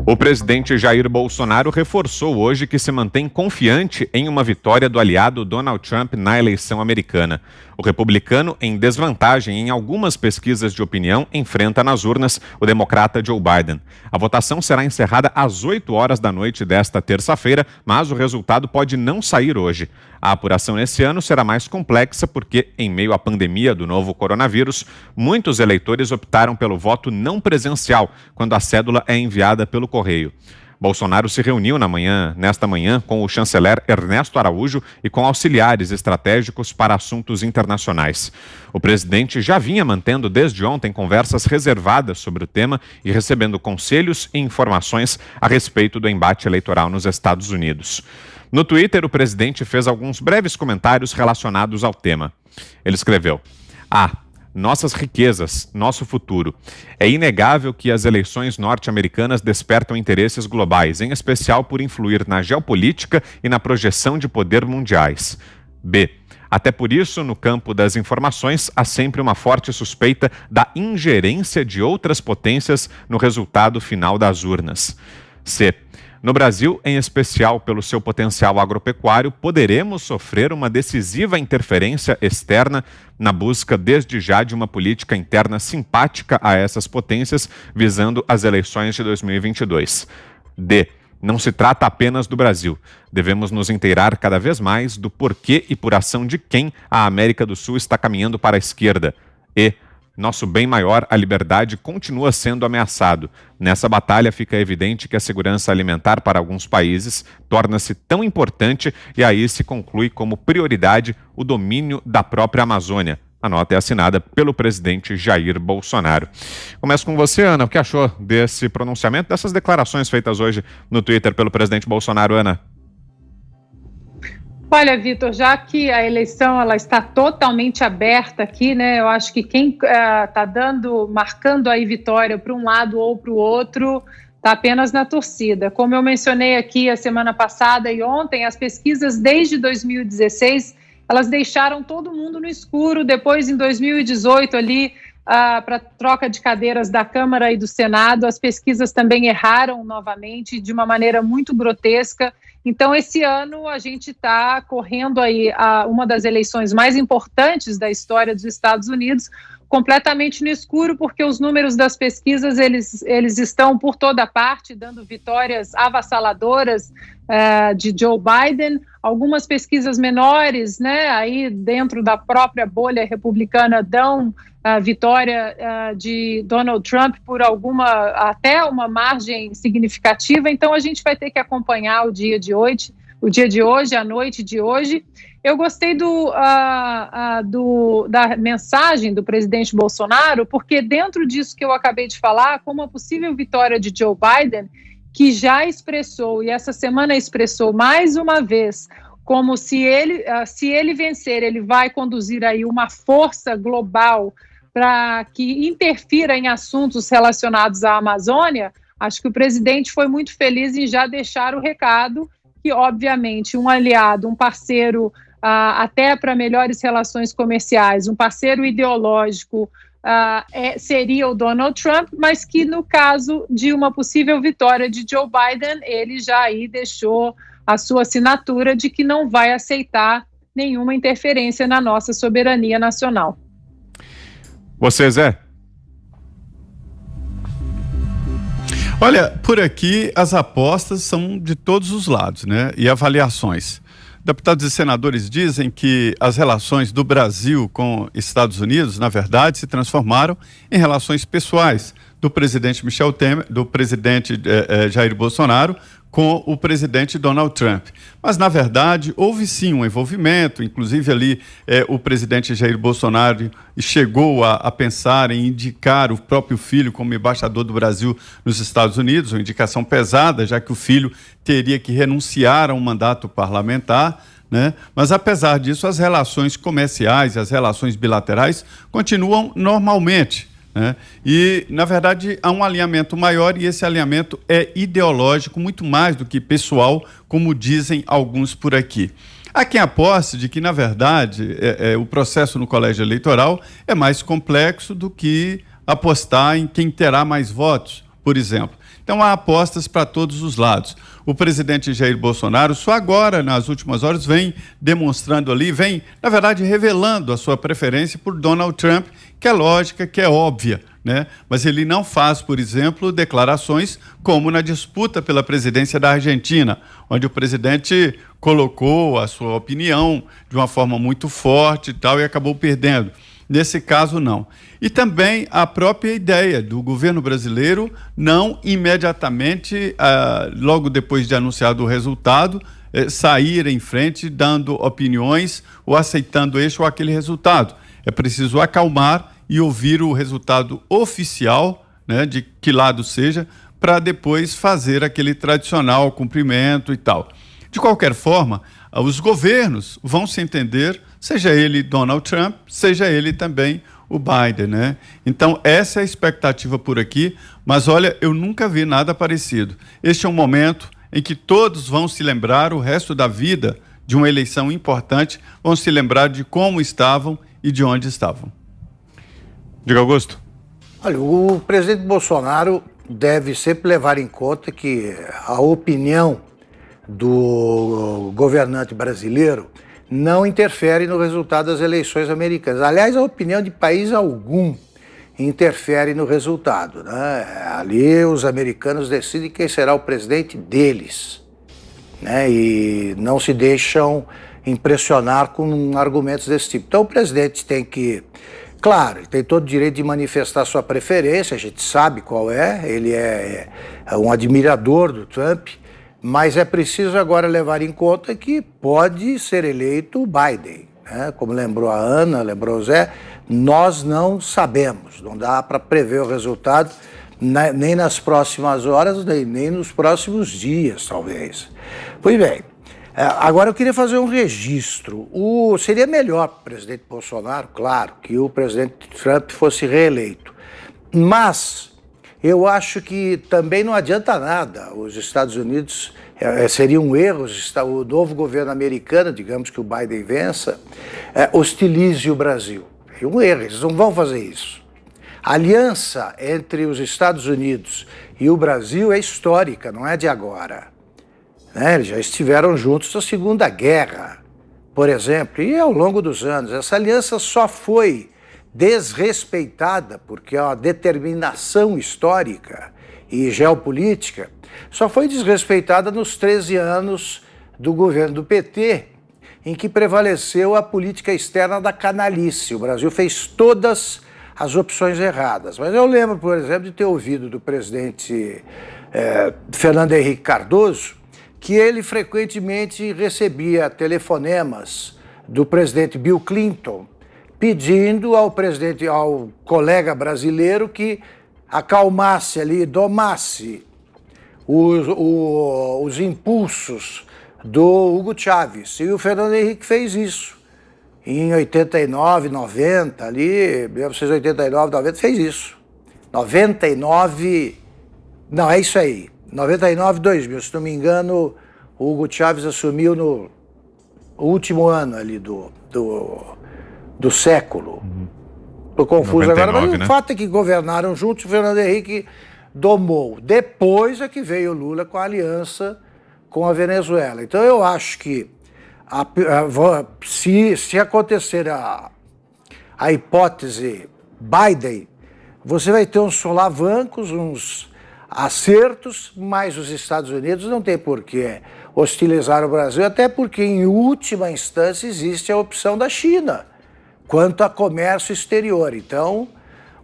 O presidente Jair Bolsonaro reforçou hoje que se mantém confiante em uma vitória do aliado Donald Trump na eleição americana. O republicano, em desvantagem em algumas pesquisas de opinião, enfrenta nas urnas o democrata Joe Biden. A votação será encerrada às 8 horas da noite desta terça-feira, mas o resultado pode não sair hoje. A apuração nesse ano será mais complexa porque, em meio à pandemia do novo coronavírus, muitos eleitores optaram pelo voto não presencial, quando a cédula é enviada pelo correio. Bolsonaro se reuniu nesta manhã com o chanceler Ernesto Araújo e com auxiliares estratégicos para assuntos internacionais. O presidente já vinha mantendo desde ontem conversas reservadas sobre o tema e recebendo conselhos e informações a respeito do embate eleitoral nos Estados Unidos. No Twitter, o presidente fez alguns breves comentários relacionados ao tema. Ele escreveu: nossas riquezas, nosso futuro. É inegável que as eleições norte-americanas despertam interesses globais, em especial por influir na geopolítica e na projeção de poder mundiais. Até por isso, no campo das informações, há sempre uma forte suspeita da ingerência de outras potências no resultado final das urnas. No Brasil, em especial pelo seu potencial agropecuário, poderemos sofrer uma decisiva interferência externa na busca desde já de uma política interna simpática a essas potências, visando as eleições de 2022. Não se trata apenas do Brasil. Devemos nos inteirar cada vez mais do porquê e por ação de quem a América do Sul está caminhando para a esquerda. Nosso bem maior, a liberdade, continua sendo ameaçado. Nessa batalha fica evidente que a segurança alimentar para alguns países torna-se tão importante e aí se conclui como prioridade o domínio da própria Amazônia. A nota é assinada pelo presidente Jair Bolsonaro. Começo com você, Ana. O que achou desse pronunciamento, dessas declarações feitas hoje no Twitter pelo presidente Bolsonaro, Ana? Olha, Vitor, já que a eleição ela está totalmente aberta aqui, né? Eu acho que quem está marcando aí vitória para um lado ou para o outro, está apenas na torcida. Como eu mencionei aqui a semana passada e ontem, as pesquisas desde 2016, elas deixaram todo mundo no escuro. Depois, em 2018, ali, para troca de cadeiras da Câmara e do Senado, as pesquisas também erraram novamente, de uma maneira muito grotesca. Então, esse ano, a gente está correndo aí uma das eleições mais importantes da história dos Estados Unidos, completamente no escuro, porque os números das pesquisas, eles estão por toda parte, dando vitórias avassaladoras de Joe Biden. Algumas pesquisas menores, né, aí dentro da própria bolha republicana, dão a vitória de Donald Trump por até uma margem significativa. Então, a gente vai ter que acompanhar o dia de hoje, a noite de hoje. Eu gostei da mensagem do presidente Bolsonaro, porque dentro disso que eu acabei de falar, como a possível vitória de Joe Biden, que já expressou, e essa semana expressou mais uma vez, como se ele vencer, ele vai conduzir aí uma força global para que interfira em assuntos relacionados à Amazônia. Acho que o presidente foi muito feliz em já deixar o recado que, obviamente, um aliado, um parceiro, até para melhores relações comerciais, um parceiro ideológico, seria o Donald Trump, mas que no caso de uma possível vitória de Joe Biden, ele já aí deixou a sua assinatura de que não vai aceitar nenhuma interferência na nossa soberania nacional. Você, Zé? Olha, por aqui as apostas são de todos os lados, né? E avaliações. Deputados e senadores dizem que as relações do Brasil com Estados Unidos, na verdade, se transformaram em relações pessoais do presidente Michel Temer, do presidente Jair Bolsonaro, com o presidente Donald Trump. Mas, na verdade, houve sim um envolvimento, inclusive ali o presidente Jair Bolsonaro chegou a pensar em indicar o próprio filho como embaixador do Brasil nos Estados Unidos, uma indicação pesada, já que o filho teria que renunciar a um mandato parlamentar, né? Mas, apesar disso, as relações comerciais e as relações bilaterais continuam normalmente. E, na verdade, há um alinhamento maior e esse alinhamento é ideológico, muito mais do que pessoal, como dizem alguns por aqui. Há quem aposte de que, na verdade, o processo no colégio eleitoral é mais complexo do que apostar em quem terá mais votos por exemplo. Então há apostas para todos os lados. O presidente Jair Bolsonaro só agora, nas últimas horas, vem demonstrando ali, vem, na verdade, revelando a sua preferência por Donald Trump, que é lógica, que é óbvia, né? Mas ele não faz, por exemplo, declarações como na disputa pela presidência da Argentina, onde o presidente colocou a sua opinião de uma forma muito forte e tal, e acabou perdendo. Nesse caso, não. E também a própria ideia do governo brasileiro não imediatamente, logo depois de anunciado o resultado, sair em frente dando opiniões ou aceitando este ou aquele resultado. É preciso acalmar e ouvir o resultado oficial, né, de que lado seja, para depois fazer aquele tradicional cumprimento e tal. De qualquer forma, os governos vão se entender, seja ele Donald Trump, seja ele também o Biden, né? Então, essa é a expectativa por aqui, mas olha, eu nunca vi nada parecido. Este é um momento em que todos vão se lembrar o resto da vida de uma eleição importante, vão se lembrar de como estavam e de onde estavam. Diga, Augusto. Olha, o presidente Bolsonaro deve sempre levar em conta que a opinião do governante brasileiro não interfere no resultado das eleições americanas. Aliás, a opinião de país algum interfere no resultado, né? Ali os americanos decidem quem será o presidente deles, né? E não se deixam impressionar com argumentos desse tipo. Então o presidente tem que, claro, ele tem todo o direito de manifestar sua preferência, a gente sabe qual é, ele é um admirador do Trump, mas é preciso agora levar em conta que pode ser eleito o Biden, né? Como lembrou a Ana, lembrou o Zé, nós não sabemos, não dá para prever o resultado nem nas próximas horas, nem nos próximos dias, talvez. Pois bem, agora eu queria fazer um registro. Seria melhor para o presidente Bolsonaro, claro, que o presidente Trump fosse reeleito, mas eu acho que também não adianta nada. Os Estados Unidos, seria um erro, o novo governo americano, digamos que o Biden vença, hostilize o Brasil. É um erro, eles não vão fazer isso. A aliança entre os Estados Unidos e o Brasil é histórica, não é de agora, né? Eles já estiveram juntos na Segunda Guerra, por exemplo, e ao longo dos anos. Essa aliança só foi desrespeitada, porque é uma determinação histórica e geopolítica, só foi desrespeitada nos 13 anos do governo do PT, em que prevaleceu a política externa da canalice. O Brasil fez todas as opções erradas. Mas eu lembro, por exemplo, de ter ouvido do presidente Fernando Henrique Cardoso que ele frequentemente recebia telefonemas do presidente Bill Clinton pedindo ao colega brasileiro que acalmasse ali, domasse os impulsos do Hugo Chávez. E o Fernando Henrique fez isso. Em 89, 90, ali, 1989, 90, fez isso. 99, não, é isso aí. 99, 2000, se não me engano, o Hugo Chávez assumiu no último ano ali do século. Estou confuso 99, agora, mas o fato é que governaram juntos, o Fernando Henrique domou. Depois é que veio o Lula com a aliança com a Venezuela. Então eu acho que se acontecer a hipótese Biden, você vai ter uns solavancos, uns acertos, mas os Estados Unidos não tem por que hostilizar o Brasil, até porque, em última instância, existe a opção da China quanto a comércio exterior. Então,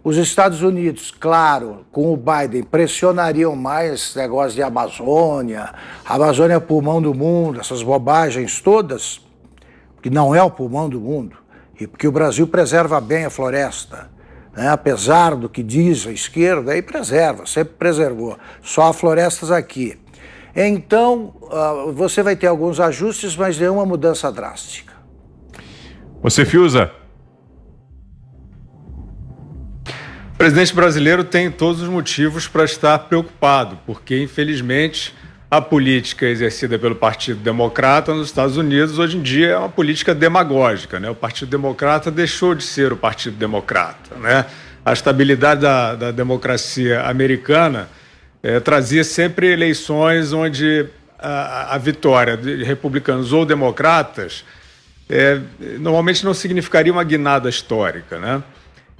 os Estados Unidos, claro, com o Biden, pressionariam mais esse negócio de Amazônia, a Amazônia é o pulmão do mundo, essas bobagens todas, que não é o pulmão do mundo, e porque o Brasil preserva bem a floresta, né? Apesar do que diz a esquerda, aí preserva, sempre preservou, só há florestas aqui. Então, você vai ter alguns ajustes, mas nenhuma mudança drástica. Você, Fiuza? O presidente brasileiro tem todos os motivos para estar preocupado, porque, infelizmente, a política exercida pelo Partido Democrata nos Estados Unidos, hoje em dia, é uma política demagógica, né? O Partido Democrata deixou de ser o Partido Democrata, né? A estabilidade da democracia americana trazia sempre eleições onde a vitória de republicanos ou democratas normalmente não significaria uma guinada histórica, né?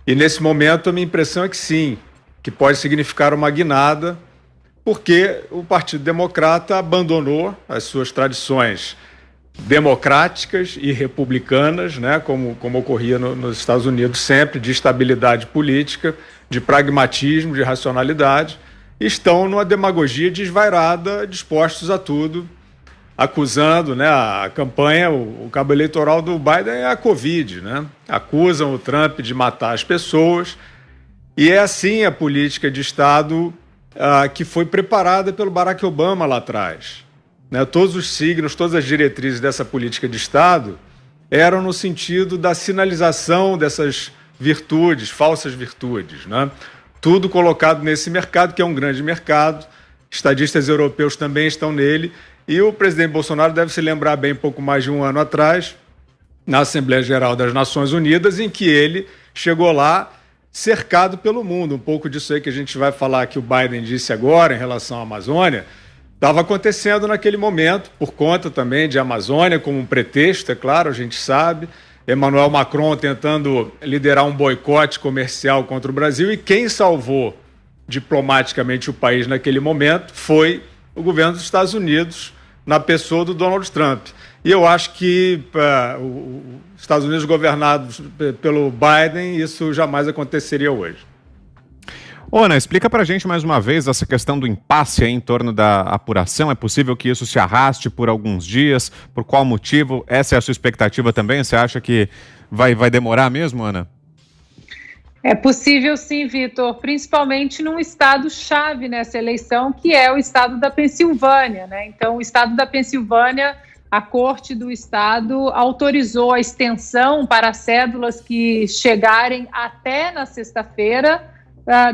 E nesse momento a minha impressão é que sim, que pode significar uma guinada, porque o Partido Democrata abandonou as suas tradições democráticas e republicanas, né, como ocorria nos Estados Unidos sempre, de estabilidade política, de pragmatismo, de racionalidade, e estão numa demagogia desvairada, dispostos a tudo, acusando, né, a campanha, o cabo eleitoral do Biden é a Covid, né? Acusam o Trump de matar as pessoas, e é assim a política de Estado que foi preparada pelo Barack Obama lá atrás. Né? Todos os signos, todas as diretrizes dessa política de Estado eram no sentido da sinalização dessas virtudes, falsas virtudes, né? Tudo colocado nesse mercado, que é um grande mercado, estadistas europeus também estão nele, e o presidente Bolsonaro deve se lembrar bem pouco mais de um ano atrás, na Assembleia Geral das Nações Unidas, em que ele chegou lá cercado pelo mundo. Um pouco disso aí que a gente vai falar que o Biden disse agora em relação à Amazônia, estava acontecendo naquele momento, por conta também de Amazônia, como um pretexto, é claro, a gente sabe. Emmanuel Macron tentando liderar um boicote comercial contra o Brasil, e quem salvou diplomaticamente o país naquele momento foi o governo dos Estados Unidos, na pessoa do Donald Trump. E eu acho que os Estados Unidos governados pelo Biden, isso jamais aconteceria hoje. Ana, explica pra gente mais uma vez essa questão do impasse aí em torno da apuração. É possível que isso se arraste por alguns dias? Por qual motivo? Essa é a sua expectativa também? Você acha que vai demorar mesmo, Ana? É possível sim, Vitor, principalmente num estado-chave nessa eleição, que é o estado da Pensilvânia, né? Então, o estado da Pensilvânia, a Corte do Estado autorizou a extensão para cédulas que chegarem até na sexta-feira,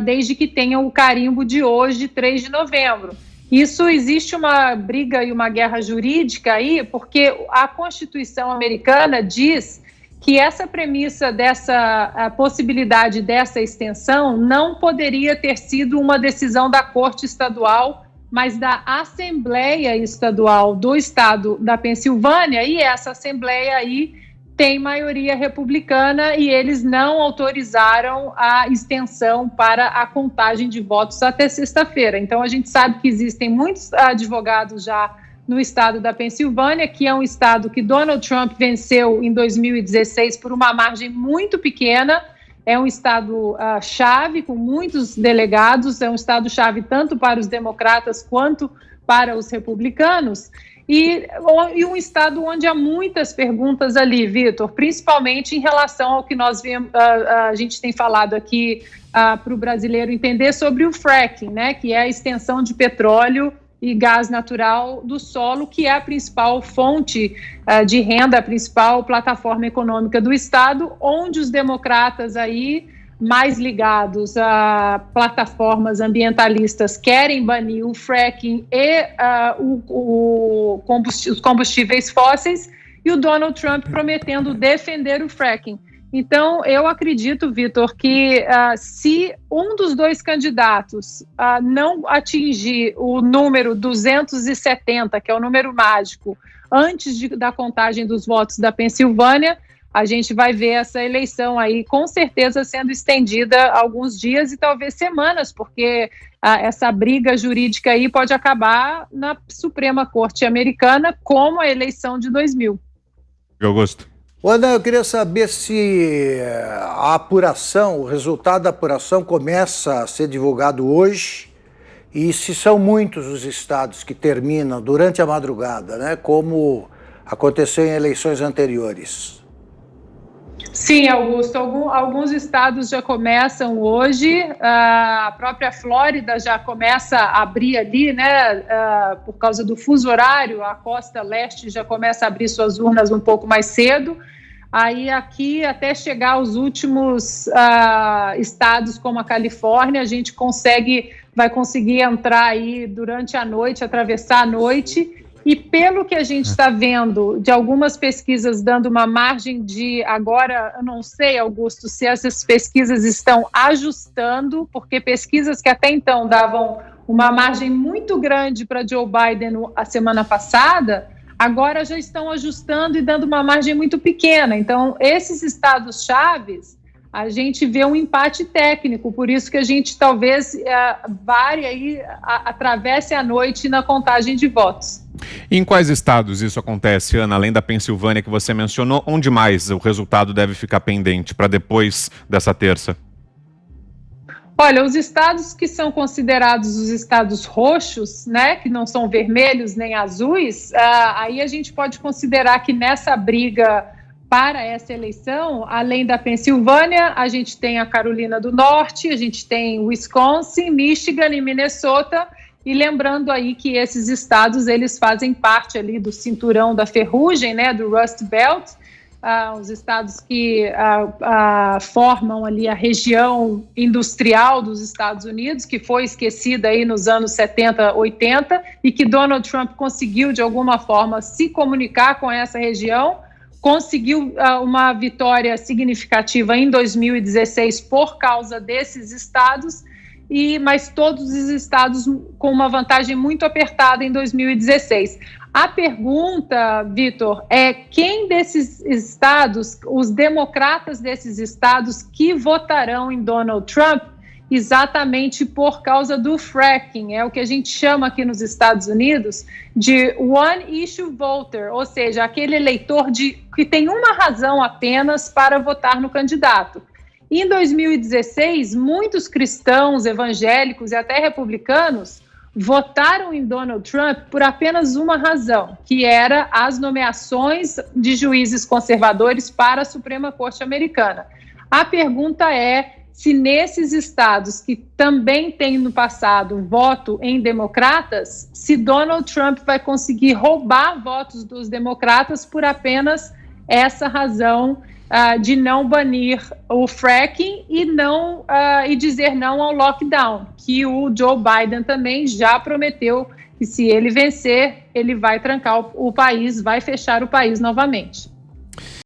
desde que tenham o carimbo de hoje, 3 de novembro. Isso existe uma briga e uma guerra jurídica aí, porque a Constituição americana diz que essa premissa dessa possibilidade dessa extensão não poderia ter sido uma decisão da Corte Estadual, mas da Assembleia Estadual do Estado da Pensilvânia, e essa Assembleia aí tem maioria republicana e eles não autorizaram a extensão para a contagem de votos até sexta-feira. Então, a gente sabe que existem muitos advogados já no estado da Pensilvânia, que é um estado que Donald Trump venceu em 2016 por uma margem muito pequena. É um estado-chave com muitos delegados, é um estado-chave tanto para os democratas quanto para os republicanos. E um estado onde há muitas perguntas ali, Vitor, principalmente em relação ao que nós vemos, a gente tem falado aqui para o brasileiro entender sobre o fracking, né, que é a extensão de petróleo e gás natural do solo, que é a principal fonte de renda, a principal plataforma econômica do estado, onde os democratas aí mais ligados a plataformas ambientalistas querem banir o fracking e os combustíveis fósseis, e o Donald Trump prometendo defender o fracking. Então, eu acredito, Vitor, que se um dos dois candidatos não atingir o número 270, que é o número mágico, antes da contagem dos votos da Pensilvânia, a gente vai ver essa eleição aí com certeza sendo estendida alguns dias e talvez semanas, porque essa briga jurídica aí pode acabar na Suprema Corte Americana, como a eleição de 2000. Augusto. Ana, eu queria saber se a apuração, o resultado da apuração começa a ser divulgado hoje e se são muitos os estados que terminam durante a madrugada, né, como aconteceu em eleições anteriores. Sim, Augusto, alguns estados já começam hoje, a própria Flórida já começa a abrir ali, né, por causa do fuso horário, a costa leste já começa a abrir suas urnas um pouco mais cedo, aí aqui até chegar aos últimos estados como a Califórnia, a gente vai conseguir entrar aí durante a noite, atravessar a noite. E pelo que a gente está vendo de algumas pesquisas dando uma margem de, agora eu não sei, Augusto, se essas pesquisas estão ajustando, porque pesquisas que até então davam uma margem muito grande para Joe Biden a semana passada, agora já estão ajustando e dando uma margem muito pequena. Então, esses estados-chaves, a gente vê um empate técnico, por isso que a gente talvez varie aí, atravesse a noite na contagem de votos. E em quais estados isso acontece, Ana? Além da Pensilvânia que você mencionou, onde mais o resultado deve ficar pendente para depois dessa terça? Olha, os estados que são considerados os estados roxos, né, que não são vermelhos nem azuis, aí a gente pode considerar que nessa briga para essa eleição, além da Pensilvânia, a gente tem a Carolina do Norte, a gente tem Wisconsin, Michigan e Minnesota, e lembrando aí que esses estados, eles fazem parte ali do cinturão da ferrugem, né, do Rust Belt, os estados que formam ali a região industrial dos Estados Unidos, que foi esquecida aí nos anos 70, 80, e que Donald Trump conseguiu, de alguma forma, se comunicar com essa região, conseguiu uma vitória significativa em 2016 por causa desses estados, mas todos os estados com uma vantagem muito apertada em 2016. A pergunta, Vitor, é quem desses estados, os democratas desses estados, que votarão em Donald Trump exatamente por causa do fracking, é o que a gente chama aqui nos Estados Unidos de one issue voter, ou seja, aquele eleitor que tem uma razão apenas para votar no candidato. Em 2016, muitos cristãos, evangélicos e até republicanos votaram em Donald Trump por apenas uma razão, que era as nomeações de juízes conservadores para a Suprema Corte Americana. A pergunta é se nesses estados que também têm no passado voto em democratas, se Donald Trump vai conseguir roubar votos dos democratas por apenas essa razão de não banir o fracking e dizer não ao lockdown, que o Joe Biden também já prometeu que se ele vencer, ele vai trancar o país, vai fechar o país novamente.